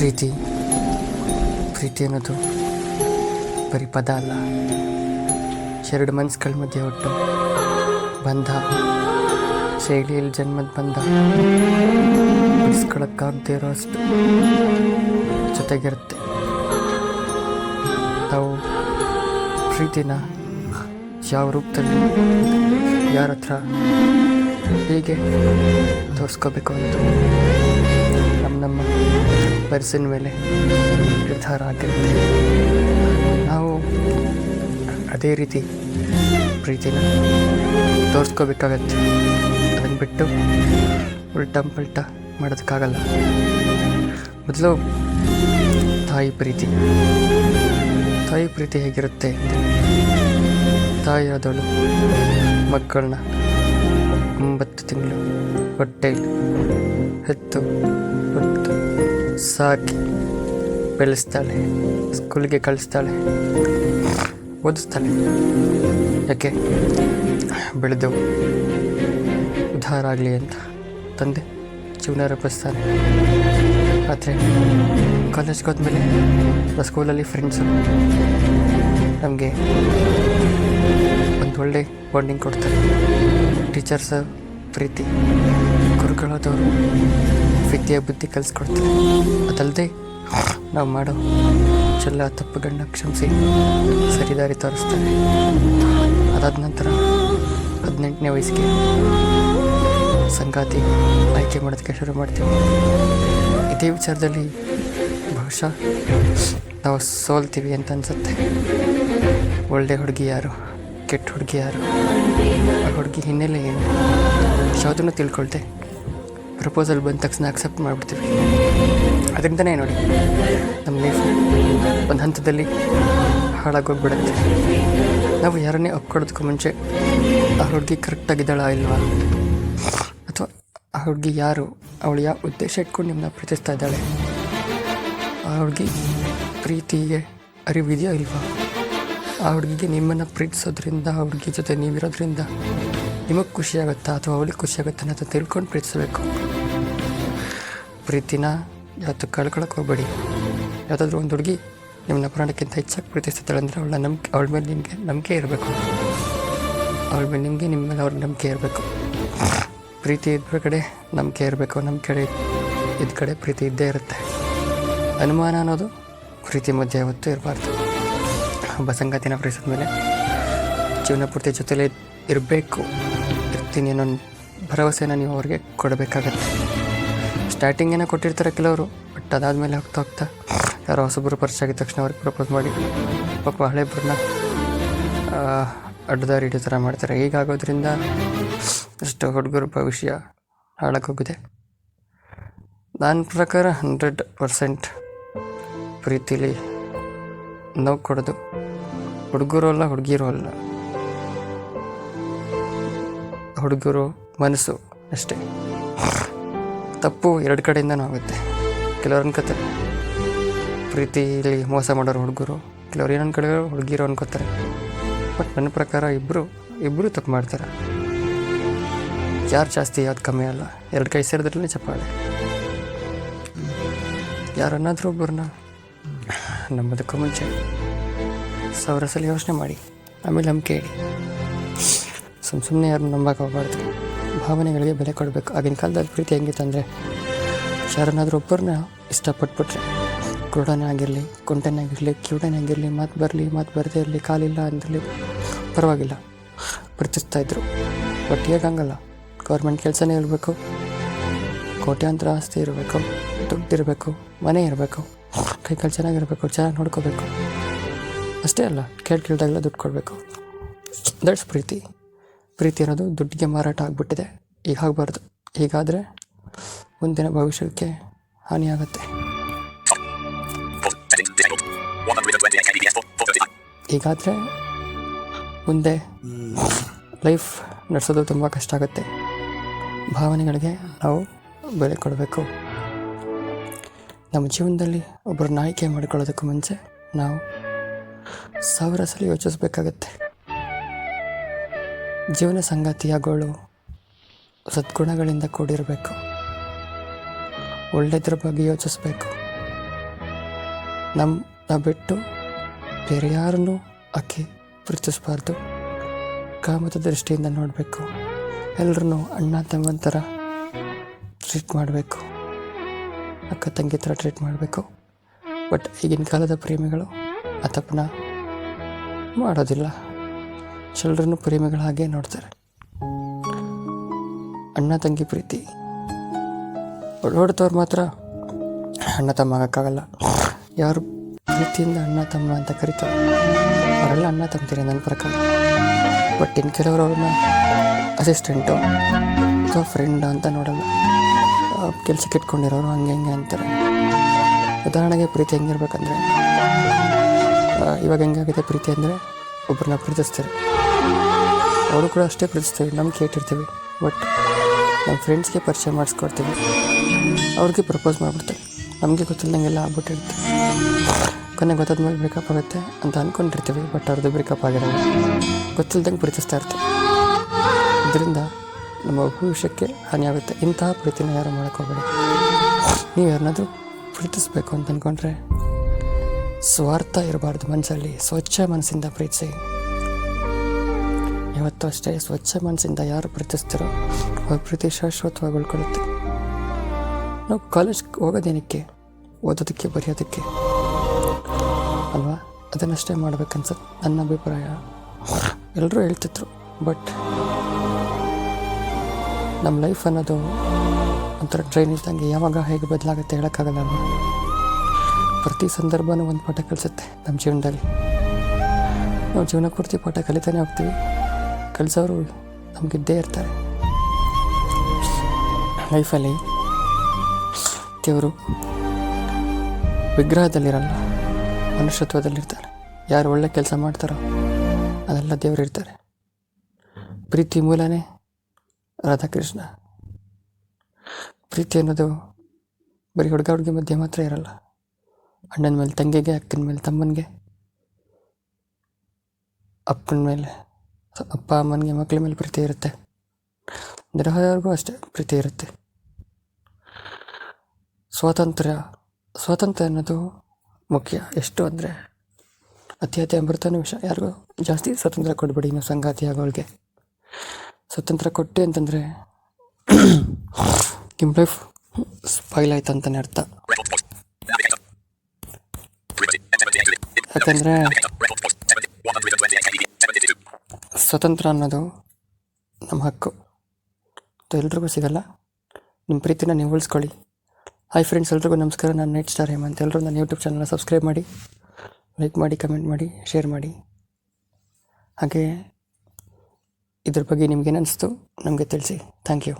ಪ್ರೀತಿ ಪ್ರೀತಿ ಅನ್ನೋದು ಬರೀ ಪದ ಅಲ್ಲ, ಎರಡು ಮನಸ್ಸುಗಳ ಮಧ್ಯೆ ಒಟ್ಟು ಬಂಧ, ಶೈಲಿಯಲ್ಲಿ ಜನ್ಮದ ಬಂಧ, ಬಿಡಿಸ್ಕೊಳಕ್ಕಾಗದೇ ಇರೋ ಅಷ್ಟು ಜೊತೆಗಿರುತ್ತೆ. ನಾವು ಪ್ರೀತಿನ ಯಾವ ರೂಪದಲ್ಲಿ ಯಾರ ಹತ್ರ ಹೇಗೆ ತೋರಿಸ್ಕೋಬೇಕು ಅನ್ನೋದು ನಮ್ಮ ಪರ್ಸನ್ ಮೇಲೆ ನಿರ್ಧಾರ ಆಗಿರುತ್ತೆ. ನಾವು ಅದೇ ರೀತಿ ಪ್ರೀತಿನ ತೋರಿಸ್ಕೋಬೇಕಾಗತ್ತೆ. ಅದನ್ನು ಬಿಟ್ಟು ಉಲ್ಟಾ ಪಲ್ಟಾ ಮಾಡೋದಕ್ಕಾಗಲ್ಲ. ಮೊದಲು ತಾಯಿ ಪ್ರೀತಿ ಹೇಗಿರುತ್ತೆ? ತಾಯಿ ಆದವಳು ಮಕ್ಕಳನ್ನ 9 ತಿಂಗಳು ಹೊಟ್ಟೆಯಲ್ಲಿ ಹೆತ್ತು ಹೊತ್ತು ಸಾಕಿ ಬೆಳೆಸ್ತಾಳೆ, ಸ್ಕೂಲಿಗೆ ಕಳಿಸ್ತಾಳೆ, ಓದಿಸ್ತಾಳೆ. ಯಾಕೆ? ಬೆಳೆದು ಉದ್ಧಾರ ಆಗಲಿ ಅಂತ ತಂದೆ ಜೀವನ ರೂಪಿಸ್ತಾನೆ. ಆದರೆ ಕಾಲೇಜ್ಗೆ ಹೋದ್ಮೇಲೆ ಸ್ಕೂಲಲ್ಲಿ ಫ್ರೆಂಡ್ಸು ನಮಗೆ ಒಂದು ಒಳ್ಳೆ ಬಾಂಡಿಂಗ್ ಕೊಡ್ತಾರೆ. ಟೀಚರ್ಸ್ ಪ್ರೀತಿ, ಗುರುಗಳಾದವರು ವಿದ್ಯೆ ಬುದ್ಧಿ ಕಲಿಸ್ಕೊಡ್ತಾರೆ. ಅದಲ್ಲದೆ ನಾವು ಮಾಡೋ ಚೆಲ್ಲ ತಪ್ಪುಗಳನ್ನ ಕ್ಷಮಿಸಿ ಸರಿದಾರಿ ತೋರಿಸ್ತಾರೆ. ಅದಾದ ನಂತರ 18ನೇ ವಯಸ್ಸಿಗೆ ಸಂಗಾತಿ ಆಯ್ಕೆ ಮಾಡೋದಕ್ಕೆ ಶುರು ಮಾಡ್ತೀವಿ. ಇದೇ ವಿಚಾರದಲ್ಲಿ ಬಹುಶಃ ನಾವು ಸೋಲ್ತೀವಿ ಅಂತ ಅನಿಸುತ್ತೆ. ಒಳ್ಳೆ ಹುಡುಗಿ ಯಾರು, ಕೆಟ್ಟ ಹುಡುಗಿ ಯಾರು, ಆ ಹುಡುಗಿ ಹಿನ್ನೆಲೆ ಏನು, ಯಾವುದನ್ನು ತಿಳ್ಕೊಳ್ತೆ ಪ್ರಪೋಸಲ್ ಬಂದ ತಕ್ಷಣ ಅಕ್ಸೆಪ್ಟ್ ಮಾಡಿಬಿಡ್ತೀವಿ. ಅದರಿಂದನೇ ನೋಡಿ ನಮ್ಮ ಲೈಫ್ ಒಂದು ಹಂತದಲ್ಲಿ ಹಾಳಾಗೋಗ್ಬಿಡುತ್ತೆ. ನಾವು ಯಾರನ್ನೇ ಒಪ್ಕೊಳ್ಳೋದಕ್ಕೂ ಮುಂಚೆ ಆ ಹುಡುಗಿ ಕರೆಕ್ಟಾಗಿದ್ದಾಳ ಇಲ್ವಾ, ಅಥವಾ ಆ ಹುಡುಗಿ ಯಾರು, ಅವಳು ಯಾವ ಉದ್ದೇಶ ಇಟ್ಕೊಂಡು ನಿಮ್ಮನ್ನ ಪ್ರೀತಿಸ್ತಾ ಇದ್ದಾಳೆ, ಆ ಹುಡುಗಿ ಪ್ರೀತಿಗೆ ಅರಿವಿದೆಯೋ ಇಲ್ವಾ, ಆ ಹುಡುಗಿಗೆ ನಿಮ್ಮನ್ನು ಪ್ರೀತಿಸೋದ್ರಿಂದ, ಆ ಹುಡುಗಿ ಜೊತೆ ನೀವಿರೋದ್ರಿಂದ ನಿಮಗೆ ಖುಷಿಯಾಗುತ್ತಾ ಅಥವಾ ಅವಳಿಗೆ ಖುಷಿಯಾಗುತ್ತಾ ಅಂತ ತಿಳ್ಕೊಂಡು ಪ್ರೀತಿಸಬೇಕು. ಪ್ರೀತಿನ ಯಾವತ್ತು ಕಳ್ಕೊಳಕ್ಕೆ ಹೋಗಬೇಡಿ. ಯಾವುದಾದ್ರೂ ಒಂದು ಹುಡುಗಿ ನಿಮ್ಮನ್ನ ಪ್ರಾಣಕ್ಕಿಂತ ಹೆಚ್ಚಾಗಿ ಪ್ರೀತಿಸ್ತಾಳೆ ಅಂದರೆ ಅವಳ ಮೇಲೆ ನಿಮಗೆ ನಂಬಿಕೆ ಇರಬೇಕು. ಅವಳ ಮೇಲೆ ನಿಮ್ಮ ಮೇಲೆ ಅವ್ರಿಗೆ ನಂಬಿಕೆ ಇರಬೇಕು. ಪ್ರೀತಿ ಇದ್ದ ಕಡೆ ನಂಬಿಕೆ ಇರಬೇಕು, ನಮ್ಮ ಕಡೆ ಇದ್ದ ಕಡೆ ಪ್ರೀತಿ ಇದ್ದೇ ಇರುತ್ತೆ. ಅನುಮಾನ ಅನ್ನೋದು ಪ್ರೀತಿ ಮಧ್ಯೆ ಯಾವತ್ತೂ ಇರಬಾರ್ದು. ಒಬ್ಬ ಸಂಗಾತಿನ ಪ್ರೀತಿಸಿದ ಮೇಲೆ ಜೀವನ ಪೂರ್ತಿ ಜೊತೆಲೇ ಇರ್ತೀನಿ ಅನ್ನೋ ಭರವಸೆನ ನೀವು ಅವ್ರಿಗೆ ಕೊಡಬೇಕಾಗತ್ತೆ. ಸ್ಟಾರ್ಟಿಂಗ್ ಏನೋ ಕೊಟ್ಟಿರ್ತಾರೆ ಕೆಲವರು, ಬಟ್ ಅದಾದಮೇಲೆ ಹೋಗ್ತಾ ಯಾರೋ ಹೊಸೊಬ್ಬರು ಪರಿಚಯ ಆಗಿದ ತಕ್ಷಣ ಅವ್ರಿಗೆ ಪ್ರಪೋಸ್ ಮಾಡಿ ಪಾಪ ಹಳೆಬ್ರನ್ನ ಅಡ್ಡದಾರಿ ಹಿಡಿಯೋ ಥರ ಮಾಡ್ತಾರೆ. ಹೀಗಾಗೋದ್ರಿಂದ ಅಷ್ಟು ಹುಡುಗರ ಭವಿಷ್ಯ ಹಾಳಾಗೋಗಿದೆ. ನನ್ನ ಪ್ರಕಾರ 100% ಪ್ರೀತಿಲಿ ನೋವು ಕೊಡೋದು ಹುಡುಗರು ಅಲ್ಲ, ಹುಡುಗಿರು ಅಲ್ಲ, ಹುಡುಗರು ಮನಸ್ಸು ಅಷ್ಟೇ. ತಪ್ಪು ಎರಡು ಕಡೆಯಿಂದನೂ ಆಗುತ್ತೆ. ಕೆಲವ್ರು ಅನ್ಕೋತಾರೆ ಪ್ರೀತಿಲಿ ಮೋಸ ಮಾಡೋರು ಹುಡುಗರು, ಕೆಲವ್ರು ಏನು ಅನ್ಕೊಳ್ಳೋ ಹುಡುಗಿರು ಅನ್ಕೋತಾರೆ. ಬಟ್ ನನ್ನ ಪ್ರಕಾರ ಇಬ್ಬರು ತಪ್ಪು ಮಾಡ್ತಾರೆ. ಯಾರು ಜಾಸ್ತಿ ಯಾವ್ದು ಕಮ್ಮಿ ಅಲ್ಲ, ಎರಡು ಕೈ ಸೇರಿದ್ರಲ್ಲೇ ಚಪ್ಪಾಳೆ. ಯಾರನ್ನಾದರೂ ಒಬ್ಬರನ್ನ ನಂಬೋದಕ್ಕೂ ಮುಂಚೆ 1000 ಸಲ ಯೋಚನೆ ಮಾಡಿ, ಆಮೇಲೆ ನಂಬಿಕೆ ಇಡಿ. ಸುಮ್ಮನೆ ಯಾರನ್ನ ನಂಬಕ್ಕೆ ಹೋಗಬಾರ್ದು. ಭಾವನೆಗಳಿಗೆ ಬೆಲೆ ಕೊಡಬೇಕು. ಆಗಿನ ಕಾಲದಲ್ಲಿ ಪ್ರೀತಿ ಹೆಂಗಿತ್ತು ಅಂದರೆ, ಯಾರನ್ನಾದರೂ ಒಬ್ಬರನ್ನ ಇಷ್ಟಪಟ್ಬಿಟ್ರೆ ಕುರುಡನೇ ಆಗಿರಲಿ, ಕುಂಟನೇ ಆಗಿರಲಿ, ಕಿವುಡನೇ ಆಗಿರಲಿ, ಮಾತು ಬರಲಿ ಮಾತು ಬರದೇ ಇರಲಿ, ಕಾಲಿಲ್ಲ ಅಂದಿರಲಿ ಪರವಾಗಿಲ್ಲ, ಪ್ರೀತಿಸ್ತಾಯಿದ್ರು. ಬಟ್ ಹೇಗಂಗಲ್ಲ, ಗೌರ್ಮೆಂಟ್ ಕೆಲಸನೇ ಇರಬೇಕು, ಕೋಟ್ಯಾಂತರ ಆಸ್ತಿ ಇರಬೇಕು, ದುಡ್ಡಿರಬೇಕು, ಮನೆ ಇರಬೇಕು, ಕೈಕಾಲು ಚೆನ್ನಾಗಿರಬೇಕು, ಚೆನ್ನಾಗಿ ನೋಡ್ಕೋಬೇಕು. ಅಷ್ಟೇ ಅಲ್ಲ, ಕೇಳ್ದಾಗೆಲ್ಲ ದುಡ್ಡು ಕೊಡಬೇಕು. ದಟ್ಸ್ ಪ್ರೀತಿ ಅನ್ನೋದು ದುಡ್ಡಿಗೆ ಮಾರಾಟ ಆಗಿಬಿಟ್ಟಿದೆ. ಈಗ ಆಗಬಾರ್ದು. ಹೀಗಾದರೆ ಮುಂದಿನ ಭವಿಷ್ಯಕ್ಕೆ ಹಾನಿಯಾಗುತ್ತೆ. ಹೀಗಾದರೆ ಮುಂದೆ ಲೈಫ್ ನಡೆಸೋದು ತುಂಬ ಕಷ್ಟ ಆಗುತ್ತೆ. ಭಾವನೆಗಳಿಗೆ ನಾವು ಬೆಲೆ ಕೊಡಬೇಕು. ನಮ್ಮ ಜೀವನದಲ್ಲಿ ಒಬ್ಬರನ್ನ ಆಯ್ಕೆ ಮಾಡಿಕೊಳ್ಳೋದಕ್ಕೂ ಮುಂಚೆ ನಾವು 1000 ಸಲ ಯೋಚಿಸಬೇಕಾಗತ್ತೆ. ಜೀವನ ಸಂಗಾತಿಯಾಗೋಳು ಸದ್ಗುಣಗಳಿಂದ ಕೂಡಿರಬೇಕು, ಒಳ್ಳೆಯದ್ರ ಬಗ್ಗೆ ಯೋಚಿಸಬೇಕು, ನಾವು ಬಿಟ್ಟು ಬೇರೆ ಯಾರನ್ನೂ ಆಕೆ ಪ್ರೀತಿಸಬಾರ್ದು. ಕಾಮದ ದೃಷ್ಟಿಯಿಂದ ನೋಡಬೇಕು. ಎಲ್ಲರನ್ನೂ ಅಣ್ಣ ತಮ್ಮನ ಥರ ಟ್ರೀಟ್ ಮಾಡಬೇಕು, ಅಕ್ಕ ತಂಗಿ ಥರ ಟ್ರೀಟ್ ಮಾಡಬೇಕು. ಬಟ್ ಈಗಿನ ಕಾಲದ ಪ್ರೇಮಿಗಳು ಆ ತಪ್ಪನ್ನ ಮಾಡೋದಿಲ್ಲ. ಎಲ್ಲರನ್ನೂ ಪ್ರೇಮಿಗಳ ಹಾಗೆ ನೋಡ್ತಾರೆ. ಅಣ್ಣ ತಂಗಿ ಪ್ರೀತಿ ಹೊಡೆದವ್ರು ಮಾತ್ರ ಅಣ್ಣ ತಮ್ಮ ಆಗೋಕ್ಕಾಗಲ್ಲ. ಯಾರು ಪ್ರೀತಿಯಿಂದ ಅಣ್ಣ ತಮ್ಮ ಅಂತ ಕರೀತಾರೆ ಅವರೆಲ್ಲ ಅಣ್ಣ ತಮ್ಮತೀರಿ ನನ್ನ ಪ್ರಕಾರ. ಬಟ್ ಇನ್ನು ಕೆಲವರು ಅವ್ರನ್ನ ಅಸಿಸ್ಟೆಂಟು ಅಥವಾ ಫ್ರೆಂಡ್ ಅಂತ ನೋಡಲ್ಲ. ಕೆಲಸಕ್ಕೆ ಇಟ್ಕೊಂಡಿರೋರು ಹಂಗೆ ಹಿಂಗೆ ಅಂತಾರೆ. ಉದಾಹರಣೆಗೆ ಪ್ರೀತಿ ಹೆಂಗಿರ್ಬೇಕಂದ್ರೆ, ಇವಾಗ ಹೆಂಗಾಗಿದೆ ಪ್ರೀತಿ ಅಂದರೆ, ಒಬ್ಬರನ್ನ ಪ್ರೀತಿಸ್ತಾರೆ, ಅವರು ಕೂಡ ಅಷ್ಟೇ ಪ್ರೀತಿಸ್ತೀವಿ, ನಮ್ಗೆ ಇಟ್ಟಿರ್ತೀವಿ. ಬಟ್ ನಮ್ಮ ಫ್ರೆಂಡ್ಸ್ಗೆ ಪರಿಚಯ ಮಾಡಿಸ್ಕೊಡ್ತೀವಿ, ಅವ್ರಿಗೆ ಪ್ರಪೋಸ್ ಮಾಡಿಬಿಡ್ತಾರೆ, ನಮಗೆ ಗೊತ್ತಿಲ್ಲದಂಗೆಲ್ಲ ಆಗ್ಬಿಟ್ಟಿರ್ತೀವಿ. ಕೊನೆಗೆ ಗೊತ್ತಾದ್ಮೇಲೆ ಬ್ರೇಕಪ್ ಆಗುತ್ತೆ ಅಂತ ಅಂದ್ಕೊಂಡಿರ್ತೀವಿ. ಬಟ್ ಅವ್ರದ್ದು ಬ್ರೇಕಪ್ ಆಗಿರೋಲ್ಲ, ಗೊತ್ತಿಲ್ದಂಗೆ ಪ್ರೀತಿಸ್ತಾ ಇರ್ತೀವಿ. ಇದರಿಂದ ನಮ್ಮ ಭವಿಷ್ಯಕ್ಕೆ ಹಾನಿಯಾಗುತ್ತೆ. ಇಂತಹ ಪ್ರೀತಿನ ಯಾರು ಮಾಡೋಕ್ಕೋಗ್ಬೇಡಿ. ನೀವು ಯಾರನ್ನಾದರೂ ಪ್ರೀತಿಸ್ಬೇಕು ಅಂತ ಅಂದ್ಕೊಂಡ್ರೆ ಸ್ವಾರ್ಥ ಇರಬಾರ್ದು ಮನಸ್ಸಲ್ಲಿ. ಸ್ವಚ್ಛ ಮನಸ್ಸಿಂದ ಪ್ರೀತಿಸಿ. ಯಾವತ್ತೂ ಅಷ್ಟೇ ಸ್ವಚ್ಛ ಮನಸ್ಸಿಂದ ಯಾರು ಪ್ರೀತಿಸ್ತಾರೋ ಅವ್ರ ಪ್ರೀತಿ ಶಾಶ್ವತವಾಗಿ ಉಳ್ಕೊಳ್ಳುತ್ತೆ. ನಾವು ಕಾಲೇಜ್ಗೆ ಹೋಗೋದೇನಕ್ಕೆ? ಓದೋದಕ್ಕೆ, ಬರೆಯೋದಕ್ಕೆ ಅಲ್ವಾ? ಅದನ್ನಷ್ಟೇ ಮಾಡ್ಬೇಕನ್ಸುತ್ತೆ ನನ್ನ ಅಭಿಪ್ರಾಯ. ಎಲ್ಲರೂ ಹೇಳ್ತಿದ್ರು. ಬಟ್ ನಮ್ಮ ಲೈಫ್ ಅನ್ನೋದು ಒಂಥರ ಟ್ರೈನ್ ಇದ್ದಂಗೆ, ಯಾವಾಗ ಹೇಗೆ ಬದಲಾಗುತ್ತೆ ಹೇಳೋಕ್ಕಾಗಲ್ಲ ಅಲ್ವಾ? ಪ್ರತಿ ಸಂದರ್ಭನೂ ಒಂದು ಪಾಠ ಕಲಿಸುತ್ತೆ ನಮ್ಮ ಜೀವನದಲ್ಲಿ. ನಾವು ಜೀವನ ಪೂರ್ತಿ ಪಾಠ ಕಲಿತಾನೆ ಹೋಗ್ತೀವಿ. ಕಲಿಸೋರು ನಮಗಿದ್ದೇ ಇರ್ತಾರೆ. ಲೈಫಲ್ಲಿ ದೇವರು ವಿಗ್ರಹದಲ್ಲಿರಲ್ಲ, ಮನುಷ್ಯತ್ವದಲ್ಲಿರ್ತಾರೆ. ಯಾರು ಒಳ್ಳೆ ಕೆಲಸ ಮಾಡ್ತಾರೋ ಅದೆಲ್ಲ ದೇವರು ಇರ್ತಾರೆ. ಪ್ರೀತಿ ಮೂಲನೇ ರಾಧಾಕೃಷ್ಣ. ಪ್ರೀತಿ ಅನ್ನೋದು ಬರೀ ಹುಡುಗ ಹುಡುಗಿ ಮಧ್ಯೆ ಮಾತ್ರ ಇರಲ್ಲ. ಅಣ್ಣನ ಮೇಲೆ ತಂಗಿಗೆ, ಅಕ್ಕನ ಮೇಲೆ ತಮ್ಮನಿಗೆ, ಅಪ್ಪನ ಮೇಲೆ ಅಪ್ಪ ಅಮ್ಮನಿಗೆ, ಮಕ್ಕಳ ಮೇಲೆ ಪ್ರೀತಿ ಇರುತ್ತೆ. ನೆರೆಹೊರೆಯವ್ರಿಗೂ ಅಷ್ಟೇ ಪ್ರೀತಿ ಇರುತ್ತೆ. ಸ್ವಾತಂತ್ರ್ಯ ಅನ್ನೋದು ಮುಖ್ಯ. ಎಷ್ಟು ಅಂದರೆ ಅತಿ ಅಮೃತನೂ ವಿಷಯ. ಯಾರಿಗೂ ಜಾಸ್ತಿ ಸ್ವಾತಂತ್ರ್ಯ ಕೊಡ್ಬೇಡಿ. ನೀವು ಸಂಗಾತಿ ಆಗೋಳಿಗೆ ಸ್ವಾತಂತ್ರ್ಯ ಕೊಟ್ಟೆ ಅಂತಂದರೆ ನಿಮ್ಮ ಲೈಫ್ ಸ್ಪಾಯ್ಲ್ ಆಯ್ತು ಅಂತಲೇ ಅರ್ಥ. ಯಾಕಂದರೆ ಸ್ವಾತಂತ್ರ್ಯ ಅನ್ನೋದು ನಮ್ಮ ಹಕ್ಕು, ಎಲ್ರಿಗೂ ಸಿಗಲ್ಲ. ನಿಮ್ಮ ಪ್ರೀತಿನ ನೀವು ಉಳಿಸ್ಕೊಳ್ಳಿ. ಹಾಯ್ ಫ್ರೆಂಡ್ಸ್, ಎಲ್ರಿಗೂ ನಮಸ್ಕಾರ. ನಾನು ನೈಟ್ ಸ್ಟಾರ್ ಹೇಮಂತ್. ಎಲ್ಲರೂ ನನ್ನ ಯೂಟ್ಯೂಬ್ ಚಾನಲ್ನ ಸಬ್ಸ್ಕ್ರೈಬ್ ಮಾಡಿ, ಲೈಕ್ ಮಾಡಿ, ಕಮೆಂಟ್ ಮಾಡಿ, ಶೇರ್ ಮಾಡಿ. ಹಾಗೆ ಇದ್ರ ಬಗ್ಗೆ ನಿಮ್ಗೇನು ಅನಿಸ್ತು ನಮಗೆ ತಿಳಿಸಿ. Thank you.